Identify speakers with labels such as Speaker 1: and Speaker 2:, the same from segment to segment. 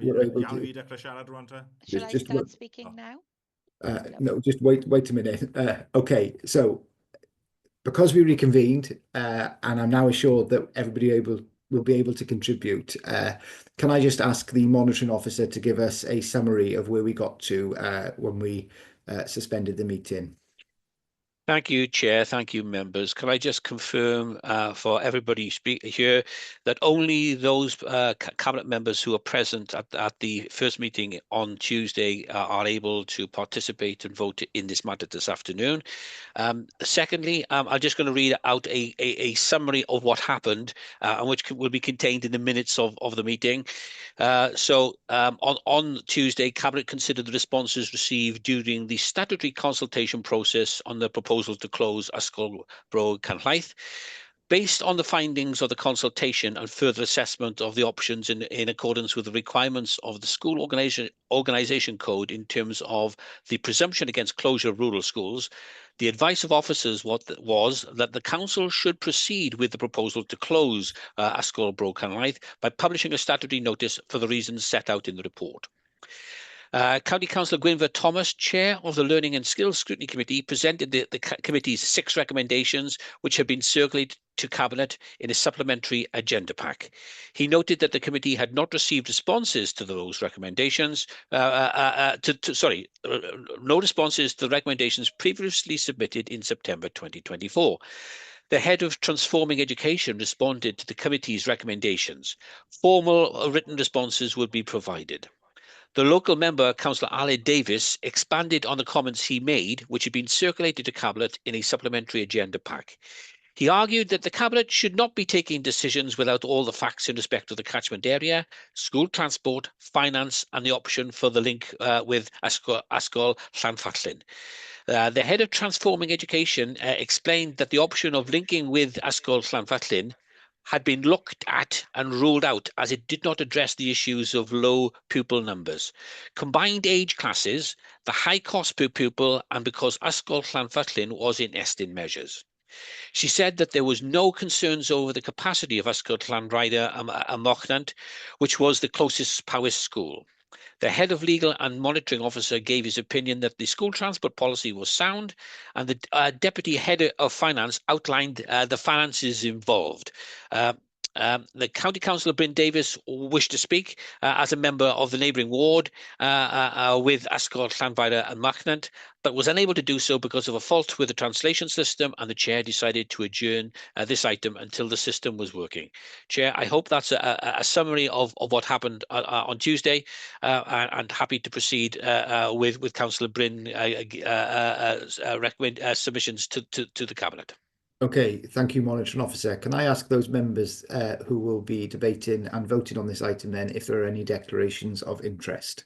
Speaker 1: were able
Speaker 2: Iawn
Speaker 1: to
Speaker 2: fi dechrau siarad rwan te?
Speaker 3: Shall I
Speaker 1: just
Speaker 3: start speaking now?
Speaker 1: no, just wait a minute. Okay, so because we reconvened, and I'm now assured that everybody will be able to contribute, can I just ask the monitoring officer to give us a summary of where we got to when we suspended the meeting?
Speaker 4: Thank you, Chair. Thank you, members. Can I just confirm for everybody here that only those cabinet members who are present at the first meeting on Tuesday are able to participate and vote in this matter this afternoon. Secondly, I'm just going to read out a summary of what happened, and which will be contained in the minutes of the meeting. On Tuesday, Cabinet considered the responses received during the statutory consultation process on the proposal to close Ysgol Bro Canllaeth. Based on the findings of the consultation and further assessment of the options in accordance with the requirements of the School Organisation Code in terms of the presumption against closure of rural schools, the advice of officers was that the Council should proceed with the proposal to close Ysgol Bro Canllaeth by publishing a statutory notice for the reasons set out in the report. County Councillor Gwynfor Thomas, Chair of the Learning and Skills Scrutiny Committee, presented the committee's 6 recommendations, which have been circulated to Cabinet in a supplementary agenda pack. He noted that the committee had not received responses to those recommendations, no responses to the recommendations previously submitted in September 2024. The head of Transforming Education responded to the committee's recommendations. Formal written responses would be provided. The local member, Councillor Ali Davis, expanded on the comments he made, which had been circulated to Cabinet in a supplementary agenda pack. He argued that the Cabinet should not be taking decisions without all the facts in respect of the catchment area, school transport, finance, and the option for the link with Ysgol Llanfallin. The head of Transforming Education explained that the option of linking with Ysgol Llanfallin had been looked at and ruled out as it did not address the issues of low pupil numbers, combined age classes, the high cost per pupil, and because Ysgol Llanfallin was in Estyn measures. She said that there was no concerns over the capacity of Ysgol Llanrhaeadr and Mochnant, which was the closest Powys school. The head of legal and monitoring officer gave his opinion that the school transport policy was sound, and the deputy head of finance outlined the finances involved. The County Councillor Bryn Davis wished to speak as a member of the neighbouring ward with Ysgol Llanrhaeadr and Mochnant, but was unable to do so because of a fault with the translation system, and the chair decided to adjourn this item until the system was working. Chair, I hope that's a summary of what happened on Tuesday, and happy to proceed with Councillor Bryn recommend submissions to the Cabinet.
Speaker 1: Okay, thank you, Monitoring Officer. Can I ask those members who will be debating and voting on this item then if there are any declarations of interest?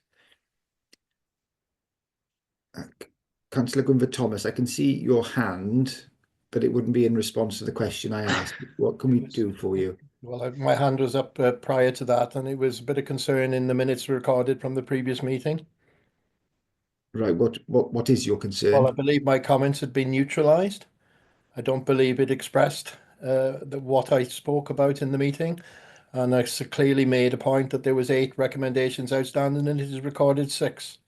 Speaker 1: Councillor Gwynfor Thomas, I can see your hand, but it wouldn't be in response to the question I asked. What can we do for you?
Speaker 5: Well, my hand was up prior to that, and it was a bit of concern in the minutes recorded from the previous meeting.
Speaker 1: Right, what is your concern?
Speaker 5: Well, I believe my comments had been neutralised. I don't believe it expressed what I spoke about in the meeting, and I clearly made a point that there was 8 recommendations outstanding, and it is recorded 6.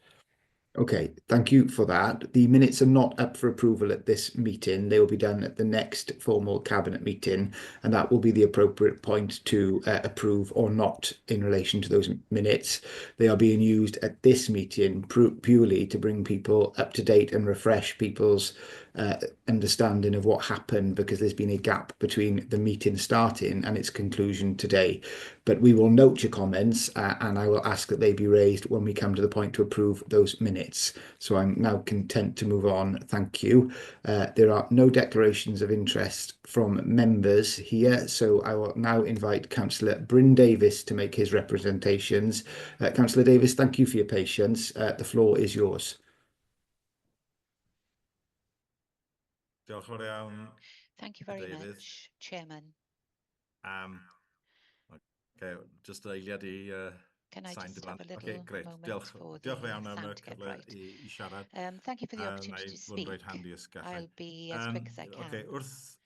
Speaker 1: Okay, thank you for that. The minutes are not up for approval at this meeting. They will be done at the next formal Cabinet meeting, and that will be the appropriate point to approve or not in relation to those minutes. They are being used at this meeting purely to bring people up to date and refresh people's understanding of what happened, because there's been a gap between the meeting starting and its conclusion today. But we will note your comments and I will ask that they be raised when we come to the point to approve those minutes. So I'm now content to move on. Thank you. There are no declarations of interest from members here, so I will now invite Councillor Bryn Davis to make his representations. Councillor Davis, thank you for your patience. The floor is yours.
Speaker 2: Diolch yn fawr iawn.
Speaker 3: Thank you very
Speaker 2: David.
Speaker 3: much, Chairman.
Speaker 2: Okay, just eiliad I
Speaker 3: Can I
Speaker 2: sign
Speaker 3: just
Speaker 2: dy
Speaker 3: have a
Speaker 2: flan.
Speaker 3: little
Speaker 2: Okay, great.
Speaker 3: moment
Speaker 2: Diolch
Speaker 3: for the
Speaker 2: yn iawn am y
Speaker 3: sound to get
Speaker 2: cyfle
Speaker 3: right?
Speaker 2: I siarad.
Speaker 3: Thank you for the opportunity to
Speaker 2: Fod yn rhaid
Speaker 3: speak.
Speaker 2: handi os gallai.
Speaker 3: I'll be as quick as I can.
Speaker 2: Okay, wrth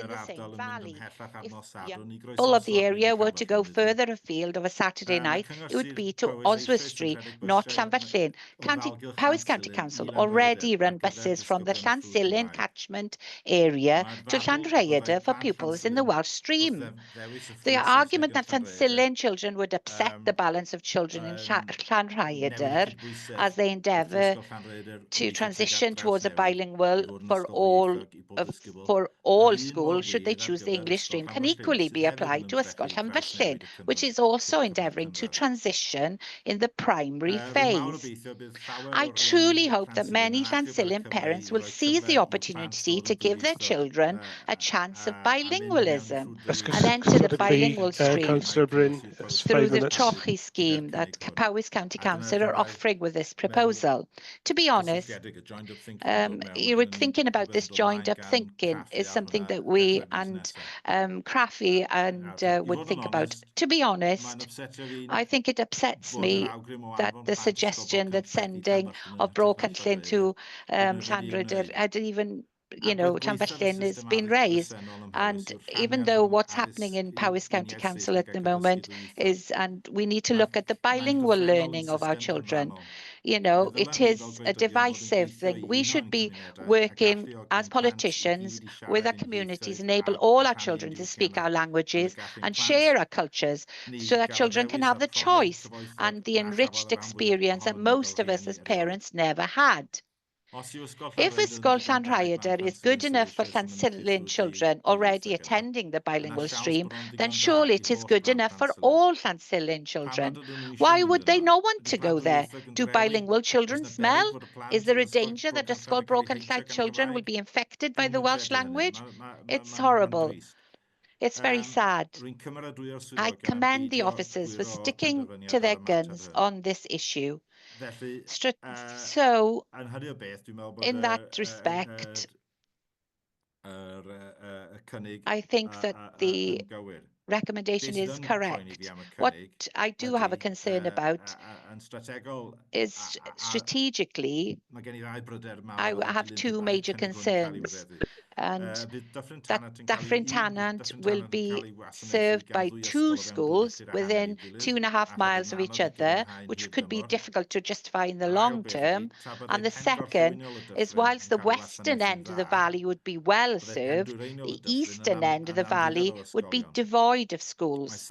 Speaker 3: in the same valley. If young
Speaker 2: i
Speaker 3: people of the
Speaker 2: groesa'r
Speaker 3: area were to go
Speaker 2: Llanfyllin.
Speaker 3: further afield of a Saturday night, it would be to Oswestry, not Llanfyllin. Powys County Council already run buses from the Llansilin catchment area to Llanrhaeadr for pupils in the Welsh Stream. The argument that Llansilin children would upset the balance of children in Llanrhaeadr as they endeavour to transition towards a bilingual for all schools should they choose the English stream can equally be applied to Ysgol Llanfyllin, which is also endeavouring to transition in the primary phase. I truly hope that many Llansillen parents will seize the opportunity to give their children a chance of bilingualism and enter the bilingual stream
Speaker 6: Councillor Bryn,
Speaker 3: through
Speaker 6: 5
Speaker 3: the
Speaker 6: minutes.
Speaker 3: Trochi scheme that Powys County Council are offering with this proposal. To be honest, you were thinking about this joined up thinking is something that we and Crafty and would think about. To be honest, I think it upsets me that the suggestion that sending of Bro Cynllun to Llanrydr had even, you know, Llanfellin has been raised. And even though what's happening in Powys County Council at the moment is, and we need to look at the bilingual learning of our children, you know, it is a divisive thing. We should be working as politicians with our communities, enable all our children to speak our languages and share our cultures so that children can have the choice and the enriched experience that most of us as parents never had. If Ysgol Llanrhaeadr is good enough for Llansillen children already attending the bilingual stream, then surely it is good enough for all Llansillen children. Why would they not want to go there? Do bilingual children smell? Is there a danger that Ysgol Broken Llaeth children will be infected by the Welsh language? It's horrible. It's very sad. I commend the officers for sticking to their guns on this issue. So, in that respect, I think that the recommendation is correct. What I do have a concern about is strategically, I have two major concerns. And that Dyffryn Tannant will be served by two schools within 2.5 miles of each other, which could be difficult to justify in the long term. And the second is, whilst the western end of the valley would be well served, the eastern end of the valley would be devoid of schools.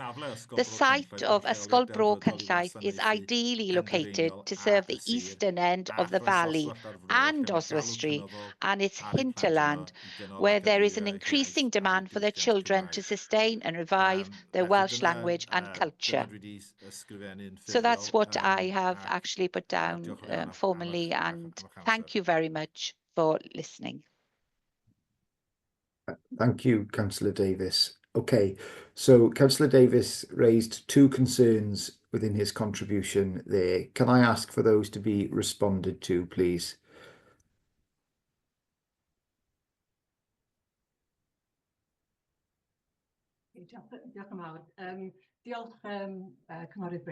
Speaker 3: The site of Ysgol Bro Cynllaeth is ideally located to serve the eastern end of the valley and Oswestry and its hinterland, where there is an increasing demand for their children to sustain and revive their Welsh language and culture. So that's what I have actually put down formally, and thank you very much for listening.
Speaker 1: Thank you, Councillor Davis. Okay, so Councillor Davis raised two concerns within his contribution there. Can I ask for those to be responded to, please?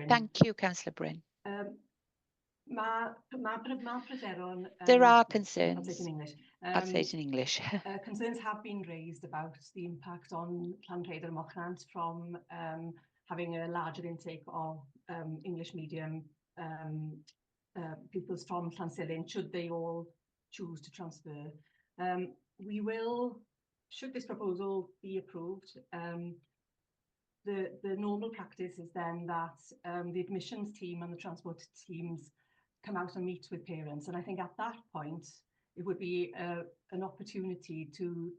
Speaker 3: Thank you, Councillor Bryn. There are concerns. I'll say it in English.
Speaker 7: Concerns have been raised about the impact on Llanrhaeadr Mochlant from having a larger intake of English medium pupils from Llansillen, should they all choose to transfer. We will, should this proposal be approved, the normal practice is then that the admissions team and the transport teams come out and meet with parents. And I think at that point, it would be an opportunity to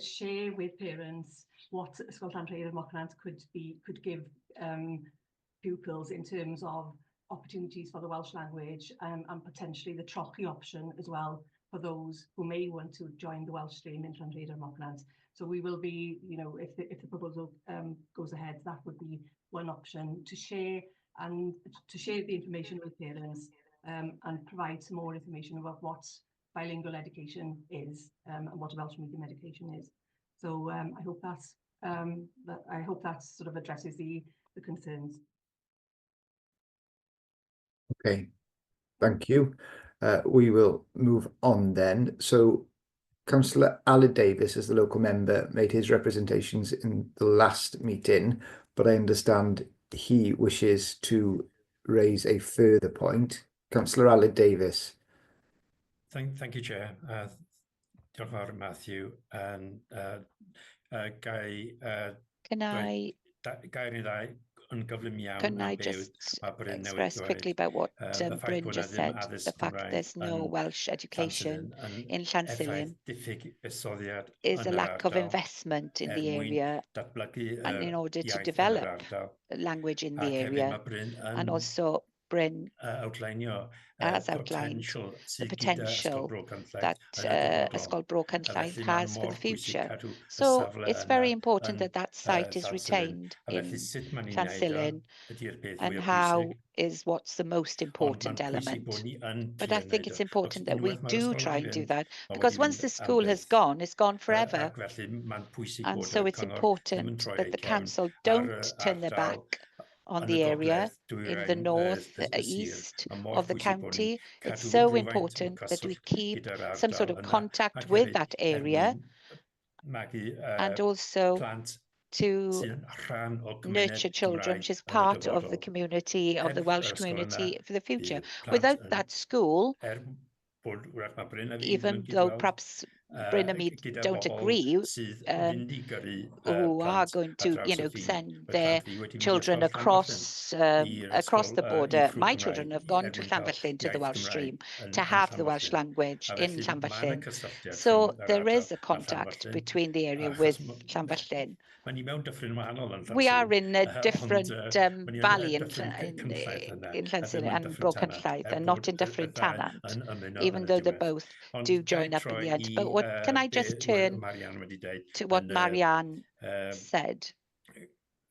Speaker 7: share with parents what Ysgol Llanrhaeadr Mochlant could give pupils in terms of opportunities for the Welsh language and potentially the Trochi option as well for those who may want to join the Welsh stream in Llanrhaeadr Mochlant. So we will be, you know, if the proposal goes ahead, that would be one option to share the information with parents and provide some more information about what bilingual education is and what Welsh medium education is. So I hope that sort of addresses the concerns.
Speaker 1: Okay, thank you. We will move on then. So Councillor Aled Davis, as the local member, made his representations in the last meeting, but I understand he wishes to raise a further point. Councillor Aled Davis.
Speaker 8: Thank you, Chair. Diolch yn fawr, Matthew. And
Speaker 3: Can I just express quickly about what Bryn just said, the fact that there's no Welsh education in Llansillen is a lack of investment in the area and in order to develop language in the area, and also Bryn
Speaker 8: outlinio
Speaker 3: has outlined the potential that Ysgol Bro Cynllaeth has for the future. So it's very important that that site is retained in Llansilin, and how is what's the most important element. But I think it's important that we do try and do that, because once the school has gone, it's gone forever. And so it's important that the council don't turn their back on the area in the north east of the county. It's so important that we keep some sort of contact with that area, and also to nurture children, which is part of the community, of the Welsh community for the future. Without that school, even though perhaps Bryn and me don't agree, who are going to, send their children across across the border. My children have gone to Llanfyllin, to the Welsh stream, to have the Welsh language in Llanfyllin. So there is a contact between the area with Llanfyllin. We are in a different valley in Llansilin and Bro Cynllaeth, and not in Dyffryn Tannant, even though they both do join up in the end. But what can I just turn to what Marianne said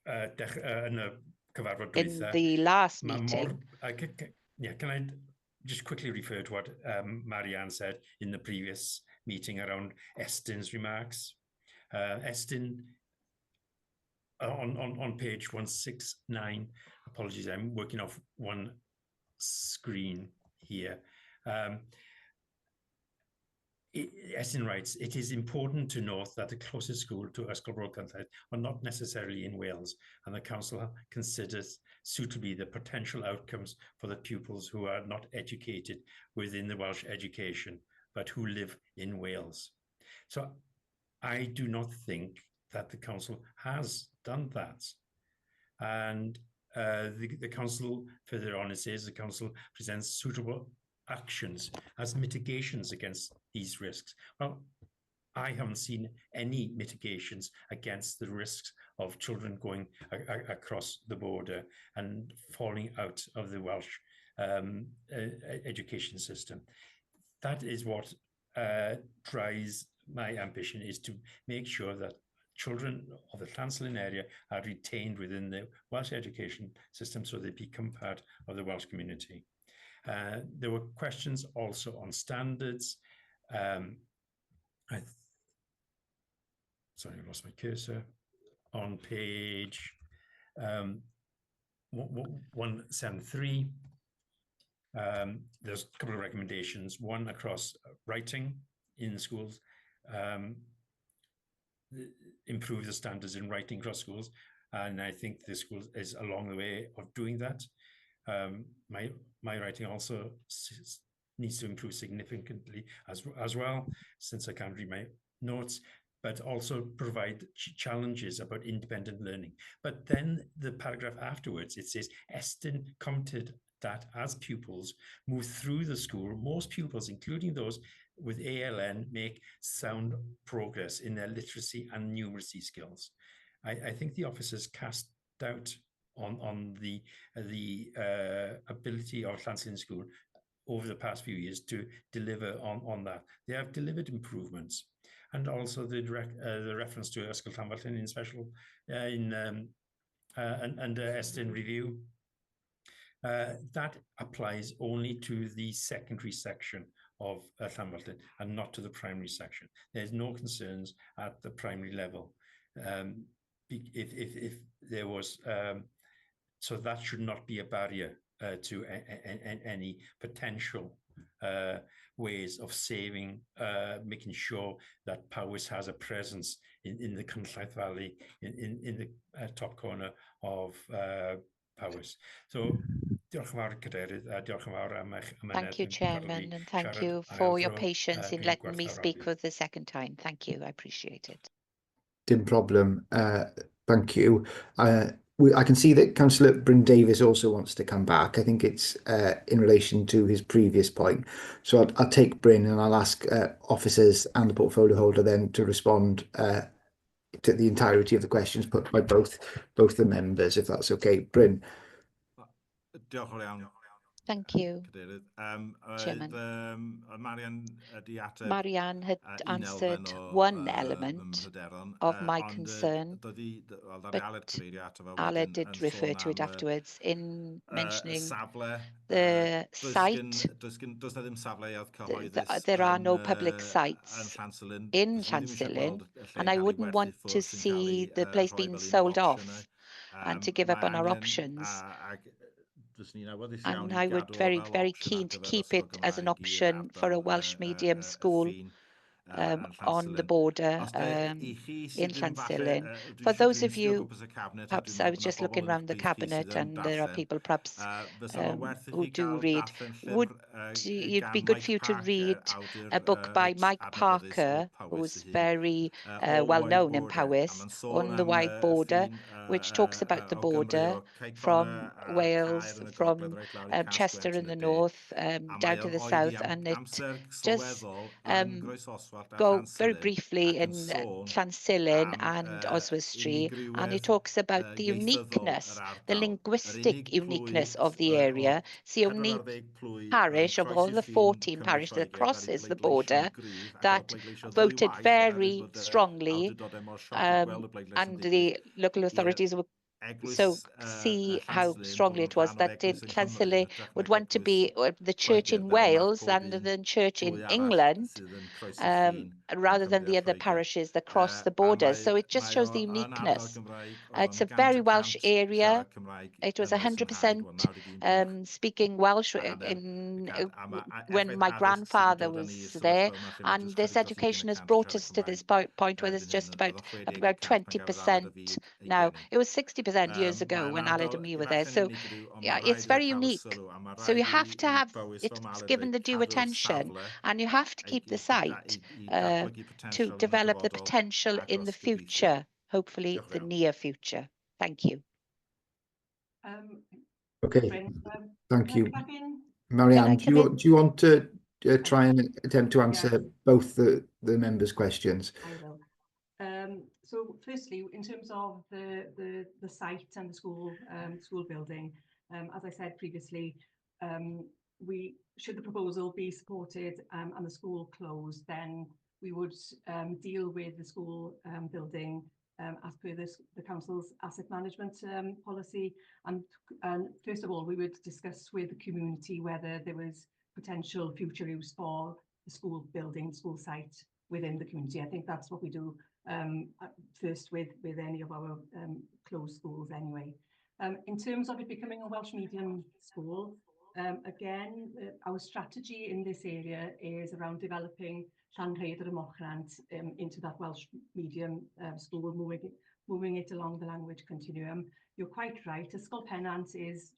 Speaker 3: in the last meeting?
Speaker 8: Can I just quickly refer to what Marianne said in the previous meeting around Estyn's remarks? Estyn, on page 169, apologies, I'm working off one screen here. Estyn writes, it is important to note that the closest school to Ysgol Bro Cynllaeth are not necessarily in Wales, and the council considers suitably the potential outcomes for the pupils who are not educated within the Welsh education, but who live in Wales. So I do not think that the council has done that. And the council, further on, it says the council presents suitable actions as mitigations against these risks. Well, I haven't seen any mitigations against the risks of children going across the border and falling out of the Welsh education system. That is what drives my ambition, is to make sure that children of the Llansilin area are retained within the Welsh education system so they become part of the Welsh community. There were questions also on standards. Sorry, I lost my cursor. On page 173, there's a couple of recommendations. One across writing in schools, improve the standards in writing across schools, and I think the school is along the way of doing that. My writing also needs to improve significantly as well, since I can't read my notes, but also provide challenges about independent learning. But then the paragraph afterwards, it says, Estyn commented that as pupils move through the school, most pupils, including those with ALN, make sound progress in their literacy and numeracy skills. I think the officers cast doubt on the ability of Llansilin School over the past few years to deliver on that. They have delivered improvements, and also the reference to Ysgol Llanfyllin in special and Estyn review. That applies only to the secondary section of Llanfyllin and not to the primary section. There's no concerns at the primary level. If there was, so that should not be a barrier to any potential ways of saving, making sure that Powys has a presence in the Cynllaeth Valley, in the top corner of Powys. So, diolch yn fawr, Cadeirydd, diolch yn fawr am eich ymuned.
Speaker 3: Thank you, Chairman, and thank you for your patience in letting me speak for the second time. Thank you, I appreciate it.
Speaker 1: Dim problem. Thank you. I can see that Councillor Bryn Davies also wants to come back. I think it's in relation to his previous point. So I'll take Bryn and I'll ask officers and the portfolio holder then to respond to the entirety of the questions put by both the members, if that's okay. Bryn.
Speaker 2: Diolch yn fawr iawn.
Speaker 3: Thank you,
Speaker 2: Cadeirydd.
Speaker 3: Chairman.
Speaker 2: Marian di ateb
Speaker 3: Marianne had
Speaker 2: un
Speaker 3: answered
Speaker 2: elfen o
Speaker 3: one element
Speaker 2: mhryderon,
Speaker 3: of my
Speaker 2: ond
Speaker 3: concern,
Speaker 2: wel, ddaru
Speaker 3: but
Speaker 2: Aled cyfeirio ato fo
Speaker 3: Ale
Speaker 2: wedyn
Speaker 3: did
Speaker 2: yn
Speaker 3: refer
Speaker 2: sôn
Speaker 3: to it
Speaker 2: am
Speaker 3: afterwards in
Speaker 2: y
Speaker 3: mentioning
Speaker 2: safle.
Speaker 3: the site.
Speaker 2: Does na ddim safleoedd cyhoeddus
Speaker 3: There are no
Speaker 2: yn
Speaker 3: public
Speaker 2: yn
Speaker 3: sites
Speaker 2: Llansilin.
Speaker 3: in
Speaker 2: Fyswn i ddim eisiau
Speaker 3: Llansilin,
Speaker 2: gweld y lle
Speaker 3: and
Speaker 2: yn
Speaker 3: I
Speaker 2: cael ei
Speaker 3: wouldn't
Speaker 2: werthu
Speaker 3: want to
Speaker 2: ffwrdd sy'n cael
Speaker 3: see
Speaker 2: ei
Speaker 3: the place
Speaker 2: rhoi
Speaker 3: being
Speaker 2: fel un o
Speaker 3: sold
Speaker 2: opsiynau.
Speaker 3: off and to give up
Speaker 2: Mae
Speaker 3: on our
Speaker 2: angen,
Speaker 3: options.
Speaker 2: ac fyswn i'n awyddus iawn
Speaker 3: And
Speaker 2: i
Speaker 3: I would
Speaker 2: gadw o
Speaker 3: very,
Speaker 2: fel
Speaker 3: very
Speaker 2: opsiwn
Speaker 3: keen
Speaker 2: ar
Speaker 3: to
Speaker 2: gyfer
Speaker 3: keep
Speaker 2: ysgol
Speaker 3: it as an
Speaker 2: Gymraeg i'r
Speaker 3: option for a
Speaker 2: ardal
Speaker 3: Welsh medium
Speaker 2: y
Speaker 3: school
Speaker 2: ffin yn
Speaker 3: on the
Speaker 2: Llansilin.
Speaker 3: border
Speaker 2: Os de i chi
Speaker 3: in
Speaker 2: sydd ddim falle,
Speaker 3: Llansilin. For those of
Speaker 2: dwi'n o
Speaker 3: you,
Speaker 2: gwmpas y cabinet, a
Speaker 3: perhaps
Speaker 2: dwi'n
Speaker 3: I
Speaker 2: meddwl
Speaker 3: was
Speaker 2: bod 'na
Speaker 3: just
Speaker 2: bobl
Speaker 3: looking
Speaker 2: yn eich
Speaker 3: around the
Speaker 2: plith chi sydd
Speaker 3: cabinet
Speaker 2: yn
Speaker 3: and there are
Speaker 2: darllen,
Speaker 3: people perhaps
Speaker 2: fysa fo werth i
Speaker 3: who
Speaker 2: chi
Speaker 3: do
Speaker 2: gael
Speaker 3: read.
Speaker 2: darllen
Speaker 3: Would
Speaker 2: llyfr
Speaker 3: it'd be
Speaker 2: gan
Speaker 3: good for
Speaker 2: Mike
Speaker 3: you to
Speaker 2: Parker,
Speaker 3: read
Speaker 2: awdur
Speaker 3: a book by
Speaker 2: reit
Speaker 3: Mike
Speaker 2: adnabyddus o
Speaker 3: Parker,
Speaker 2: Powys
Speaker 3: who's
Speaker 2: ei hun,
Speaker 3: very
Speaker 2: o
Speaker 3: well
Speaker 2: Wide
Speaker 3: known in
Speaker 2: Border, a
Speaker 3: Powys,
Speaker 2: mae'n sôn
Speaker 3: on the
Speaker 2: am
Speaker 3: wide
Speaker 2: y
Speaker 3: border,
Speaker 2: ffin
Speaker 3: which talks about the
Speaker 2: o Gymru,
Speaker 3: border
Speaker 2: o Cape
Speaker 3: from
Speaker 2: Connor a'r
Speaker 3: Wales,
Speaker 2: Caer yn y
Speaker 3: from
Speaker 2: gogledd reit lawr i
Speaker 3: Chester
Speaker 2: Casgwent
Speaker 3: in
Speaker 2: yn y
Speaker 3: the
Speaker 2: de.
Speaker 3: north,
Speaker 2: A
Speaker 3: down
Speaker 2: mae
Speaker 3: to
Speaker 2: o'n
Speaker 3: the
Speaker 2: oedi
Speaker 3: south, and it
Speaker 2: amser
Speaker 3: just
Speaker 2: sylweddol yn Groesoswallt a
Speaker 3: go very
Speaker 2: Llansilin
Speaker 3: briefly
Speaker 2: ac yn
Speaker 3: in
Speaker 2: sôn
Speaker 3: Llansilin
Speaker 2: am
Speaker 3: and Oswestry, and it
Speaker 2: unigrywiaeth
Speaker 3: talks about the
Speaker 2: ieithyddol
Speaker 3: uniqueness,
Speaker 2: yr
Speaker 3: the
Speaker 2: ardal. Yr
Speaker 3: linguistic
Speaker 2: unig
Speaker 3: uniqueness
Speaker 2: plwy
Speaker 3: of the area. It's the only
Speaker 2: 40 plwy yn
Speaker 3: parish of all
Speaker 2: croesi'r
Speaker 3: the
Speaker 2: ffin
Speaker 3: 14
Speaker 2: Cymru
Speaker 3: parishes that
Speaker 2: Lloegr wedi
Speaker 3: crosses the
Speaker 2: bleidleisio'n
Speaker 3: border
Speaker 2: gryf ac wedi
Speaker 3: that
Speaker 2: bleidleisio
Speaker 3: voted
Speaker 2: ddwywaith oherwydd
Speaker 3: very
Speaker 2: bod y
Speaker 3: strongly,
Speaker 2: awdurdodau mor sioc o gweld y bleidlais yn
Speaker 3: and
Speaker 2: digwydd
Speaker 3: the local
Speaker 2: i'r
Speaker 3: authorities were
Speaker 2: eglwys
Speaker 3: so see how
Speaker 2: Llansilin bod
Speaker 3: strongly
Speaker 2: nhw'n
Speaker 3: it was
Speaker 2: rhan o'r
Speaker 3: that
Speaker 2: eglwys
Speaker 3: in
Speaker 2: yn Cymru yn
Speaker 3: Llansilin
Speaker 2: hytrach
Speaker 3: would
Speaker 2: nag
Speaker 3: want to
Speaker 2: eglwys
Speaker 3: be the church
Speaker 2: Lloegr
Speaker 3: in
Speaker 2: fel mae
Speaker 3: Wales
Speaker 2: pob
Speaker 3: and
Speaker 2: un
Speaker 3: the church in
Speaker 2: plwy arall
Speaker 3: England,
Speaker 2: sydd yn croesi'r ffin yn
Speaker 3: rather than
Speaker 2: Cymru a
Speaker 3: the other
Speaker 2: Lloegr.
Speaker 3: parishes that cross the
Speaker 2: A
Speaker 3: borders. So it just
Speaker 2: mae
Speaker 3: shows
Speaker 2: o
Speaker 3: the
Speaker 2: yn ardal
Speaker 3: uniqueness.
Speaker 2: Gymraeg oedd
Speaker 3: It's
Speaker 2: o'n
Speaker 3: a very Welsh
Speaker 2: 100%
Speaker 3: area.
Speaker 2: siarad Cymraeg
Speaker 3: It was
Speaker 2: yn Ynys yn Haid,
Speaker 3: 100%
Speaker 2: wel 91
Speaker 3: speaking Welsh
Speaker 2: a hanner
Speaker 3: in
Speaker 2: y cant. A mae
Speaker 3: when
Speaker 2: effaith
Speaker 3: my
Speaker 2: addysg sydd wedi
Speaker 3: grandfather
Speaker 2: dod â ni i'r
Speaker 3: was there,
Speaker 2: sefyllfa yma lle mae
Speaker 3: and
Speaker 2: jyst
Speaker 3: this
Speaker 2: chydig dros 20
Speaker 3: education
Speaker 2: y
Speaker 3: has
Speaker 2: cant yn
Speaker 3: brought
Speaker 2: siarad
Speaker 3: us to this
Speaker 2: Cymraeg
Speaker 3: point where there's
Speaker 2: erbyn hyn.
Speaker 3: just
Speaker 2: Oedd o
Speaker 3: about
Speaker 2: 60 y cant pan gafodd Aled a
Speaker 3: 20%
Speaker 2: fi ei
Speaker 3: now.
Speaker 2: geni.
Speaker 3: It was 60% years ago
Speaker 2: Mae'n
Speaker 3: when Aled
Speaker 2: ardal
Speaker 3: and me were there.
Speaker 2: efallai'n
Speaker 3: So
Speaker 2: unigryw, ond
Speaker 3: yeah,
Speaker 2: mae
Speaker 3: it's
Speaker 2: rhaid iddo
Speaker 3: very
Speaker 2: cael y
Speaker 3: unique.
Speaker 2: sylw, a mae
Speaker 3: So you
Speaker 2: rhaid
Speaker 3: have to
Speaker 2: i
Speaker 3: have
Speaker 2: Bowys fel
Speaker 3: it's
Speaker 2: Aled
Speaker 3: given
Speaker 2: dweud
Speaker 3: the due
Speaker 2: cadw'r
Speaker 3: attention,
Speaker 2: safle
Speaker 3: and you have to keep the site
Speaker 2: i datblygu
Speaker 3: to
Speaker 2: potensial yn y
Speaker 3: develop the
Speaker 2: dyfodol
Speaker 3: potential
Speaker 2: a
Speaker 3: in the
Speaker 2: dros gyfeithu.
Speaker 3: future, hopefully
Speaker 2: Diolch yn
Speaker 3: the
Speaker 2: fawr.
Speaker 3: near future. Thank you.
Speaker 1: Okay,
Speaker 7: Bryn,
Speaker 1: thank
Speaker 7: can I
Speaker 1: you.
Speaker 7: come back in?
Speaker 1: Marianne,
Speaker 3: come in?
Speaker 1: do you want to try and attempt to answer
Speaker 7: Yes.
Speaker 1: both the members' questions?
Speaker 7: I will. So firstly, in terms of the site and the school building, as I said previously, should the proposal be supported and the school closed, then we would deal with the school building as per the council's asset management policy, and first of all we would discuss with the community whether there was potential future use for the school building, school site within the community. I think that's what we do first with any of our closed schools anyway. In terms of it becoming a Welsh medium school, again, our strategy in this area is around developing Llanrhaeadr y Mochnant into that Welsh medium school, moving it along the language continuum. You're quite right, Ysgol Pennant is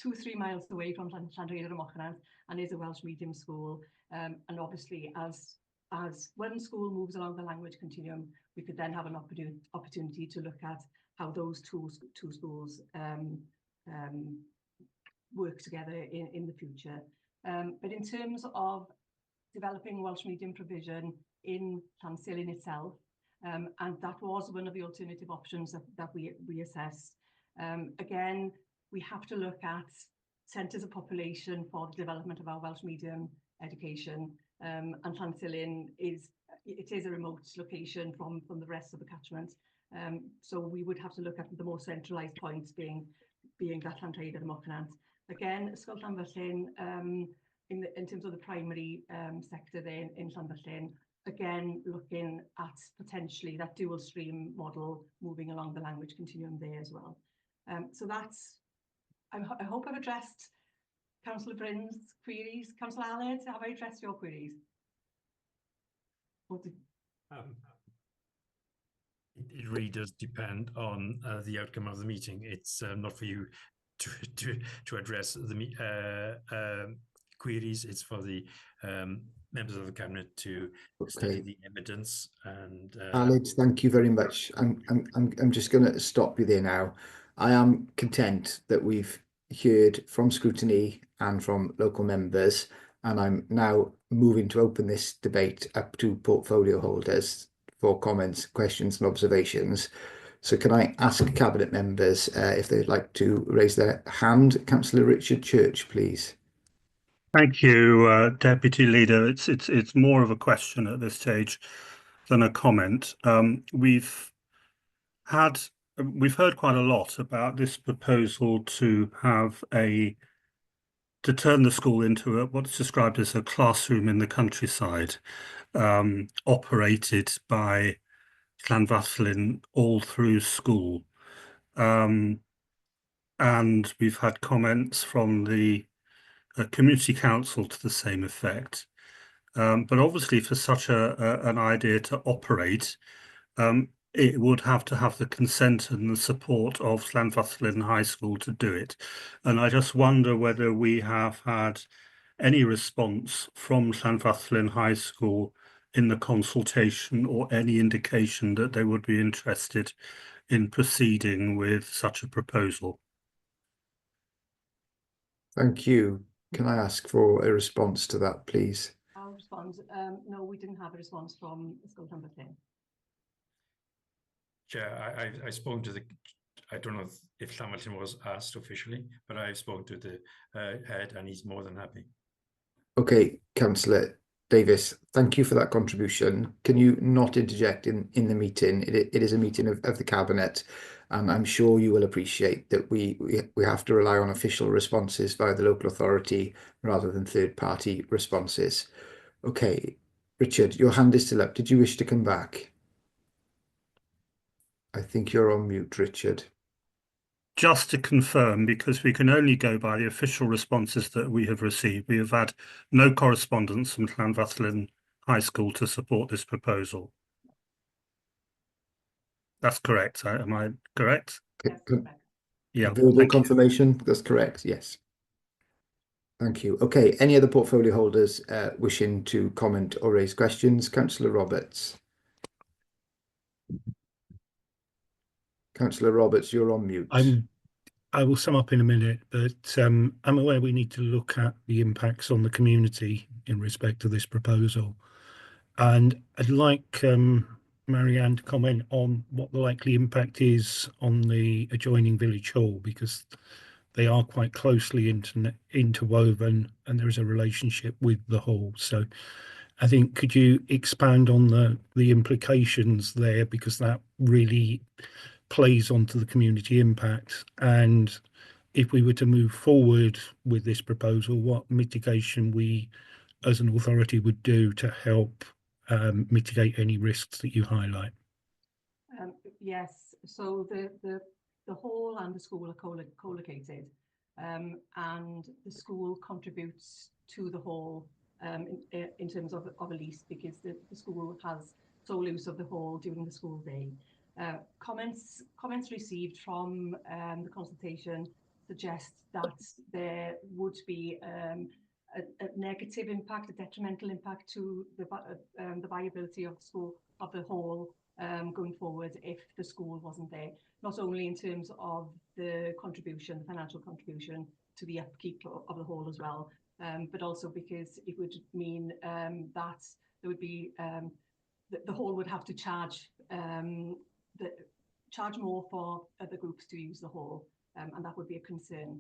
Speaker 7: 2-3 miles away from Llanrhaeadr y Mochnant and is a Welsh medium school, and obviously as one school moves along the language continuum, we could then have an opportunity to look at how those two schools work together in the future. But in terms of developing Welsh medium provision in Llansilin itself, and that was one of the alternative options that we assessed. Again, we have to look at centres of population for the development of our Welsh medium education. And Llansilin is a remote location from the rest of the catchment. So we would have to look at the more centralised points being that Llanrhaeadr y Mochnant. Again, Ysgol Llanfyllin, in terms of the primary sector there in Llanfyllin, again looking at potentially that dual stream model moving along the language continuum there as well. So that's, I hope I've addressed Councillor Bryn's queries. Councillor Aled, have I addressed your queries?
Speaker 8: It really does depend on the outcome of the meeting. It's not for you to address the queries. It's for the members of the cabinet to study the evidence. And
Speaker 1: Aled, thank you very much. I'm just going to stop you there now. I am content that we've heard from scrutiny and from local members, and I'm now moving to open this debate up to portfolio holders for comments, questions and observations. So can I ask Cabinet members if they'd like to raise their hand? Councillor Richard Church, please.
Speaker 6: Thank you, Deputy Leader. It's more of a question at this stage than a comment. We've heard quite a lot about this proposal to turn the school into what's described as a classroom in the countryside, operated by Llanfachlin all through school. And we've had comments from the community council to the same effect. But obviously for such an idea to operate, it would have to have the consent and the support of Llanfachlin High School to do it. And I just wonder whether we have had any response from Llanfachlin High School in the consultation, or any indication that they would be interested in proceeding with such a proposal.
Speaker 1: Thank you. Can I ask for a response to that, please?
Speaker 7: I'll respond. No, we didn't have a response from School Llanfachlin.
Speaker 8: Chair, I spoke to I don't know if Llanfachlin was asked officially, but I spoke to the head and he's more than happy.
Speaker 1: Okay, Councillor Davis, thank you for that contribution. Can you not interject in the meeting? It is a meeting of the Cabinet, and I'm sure you will appreciate that we have to rely on official responses via the local authority rather than third-party responses. Okay, Richard, your hand is still up. Did you wish to come back? I think you're on mute, Richard.
Speaker 6: Just to confirm, because we can only go by the official responses that we have received, we have had no correspondence from Llanfachlin High School to support this proposal. That's correct. Am I correct?
Speaker 7: Yes, correct.
Speaker 6: Yeah.
Speaker 1: Verbal confirmation, that's correct, yes. Thank you. Okay, any other portfolio holders wishing to comment or raise questions? Councillor Roberts. Councillor Roberts, you're on mute.
Speaker 9: I will sum up in a minute, but I'm aware we need to look at the impacts on the community in respect to this proposal. And I'd like Marianne to comment on what the likely impact is on the adjoining village hall, because they are quite closely interwoven and there is a relationship with the hall. So I think, could you expand on the implications there, because that really plays onto the community impact, and if we were to move forward with this proposal, what mitigation we as an authority would do to help mitigate any risks that you highlight.
Speaker 7: Yes, so the hall and the school are co-located, and the school contributes to the hall in terms of a lease, because the school has sole use of the hall during the school day. Comments received from the consultation suggest that there would be a negative impact, a detrimental impact to the viability of the school, of the hall, going forward if the school wasn't there. Not only in terms of the contribution, the financial contribution to the upkeep of the hall as well, but also because it would mean that there would be the hall would have to charge more for other groups to use the hall, and that would be a concern.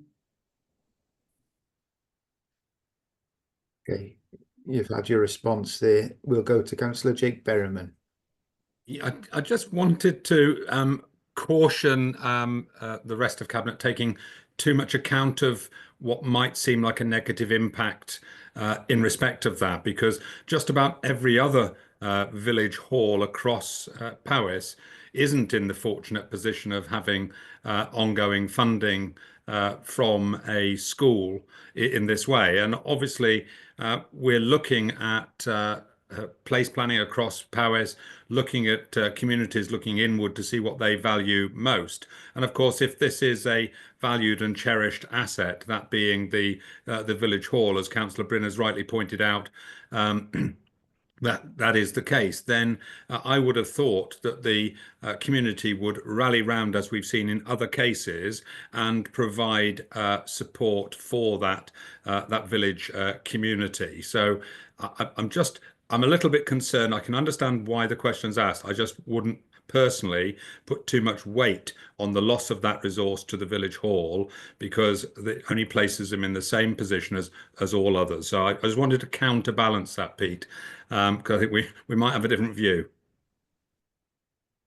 Speaker 1: Okay, you've had your response there. We'll go to Councillor Jake Berriman.
Speaker 10: Yeah, I just wanted to caution the rest of Cabinet taking too much account of what might seem like a negative impact in respect of that, because just about every other village hall across Powys isn't in the fortunate position of having ongoing funding from a school in this way. And obviously we're looking at place planning across Powys, looking at communities looking inward to see what they value most. And of course, if this is a valued and cherished asset, that being the village hall, as Councillor Bryn has rightly pointed out, that is the case, then I would have thought that the community would rally round, as we've seen in other cases, and provide support for that village community. So I'm a little bit concerned. I can understand why the question's asked. I just wouldn't personally put too much weight on the loss of that resource to the village hall, because it only places them in the same position as all others. So I just wanted to counterbalance that, Pete, because I think we might have a different view.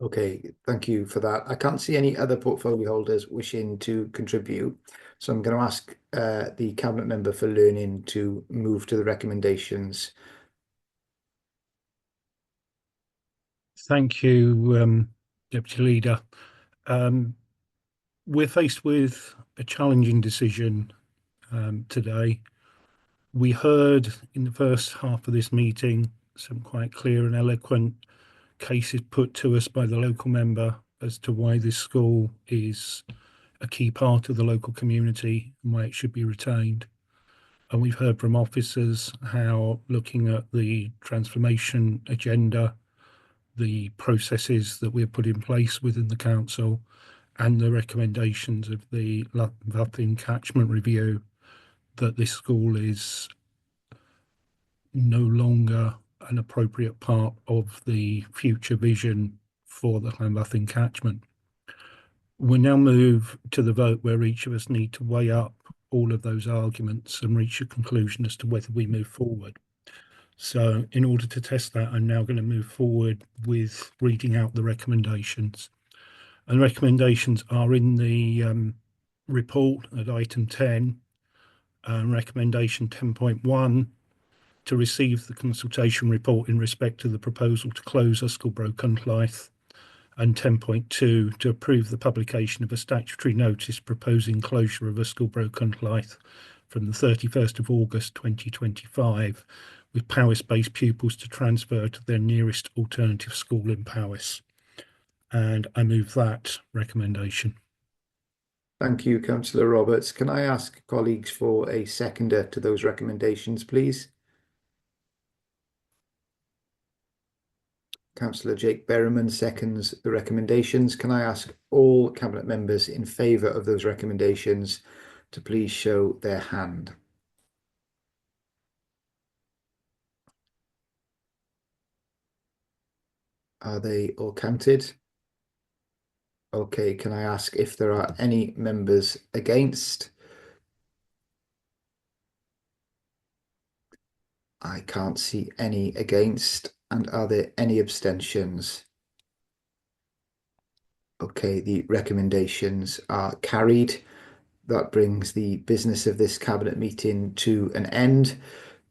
Speaker 1: Okay, thank you for that. I can't see any other portfolio holders wishing to contribute. So I'm going to ask the Cabinet Member for Learning to move to the recommendations.
Speaker 9: Thank you, Deputy Leader. We're faced with a challenging decision today. We heard in the first half of this meeting some quite clear and eloquent cases put to us by the local member as to why this school is a key part of the local community and why it should be retained. And we've heard from officers how, looking at the transformation agenda, the processes that we've put in place within the council and the recommendations of the Llanfairpwll catchment review, that this school is no longer an appropriate part of the future vision for the Llanfairpwll catchment. We now move to the vote where each of us need to weigh up all of those arguments and reach a conclusion as to whether we move forward. So in order to test that, I'm now going to move forward with reading out the recommendations. And recommendations are in the report at item 10, recommendation 10.1, to receive the consultation report in respect to the proposal to close Yscol Cynllaeth, and 10.2 to approve the publication of a statutory notice proposing closure of Yscol Cynllaeth from the 31st of August 2025, with Powys-based pupils to transfer to their nearest alternative school in Powys. And I move that recommendation.
Speaker 1: Thank you, Councillor Roberts. Can I ask colleagues for a seconder to those recommendations, please? Councillor Jake Berriman seconds the recommendations. Can I ask all Cabinet members in favour of those recommendations to please show their hand? Are they all counted? Okay, can I ask if there are any members against? I can't see any against. And are there any abstentions? Okay, the recommendations are carried. That brings the business of this Cabinet meeting to an end.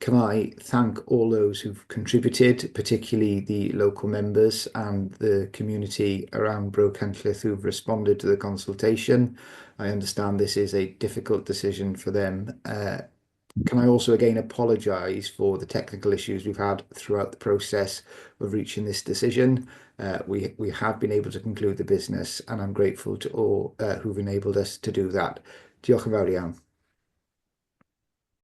Speaker 1: Can I thank all those who've contributed, particularly the local members and the community around Bro Cynllaeth who've responded to the consultation. I understand this is a difficult decision for them. Can I also again apologise for the technical issues we've had throughout the process of reaching this decision. We have been able to conclude the business, and I'm grateful to all who've enabled us to do that. Diolch yn fawr iawn.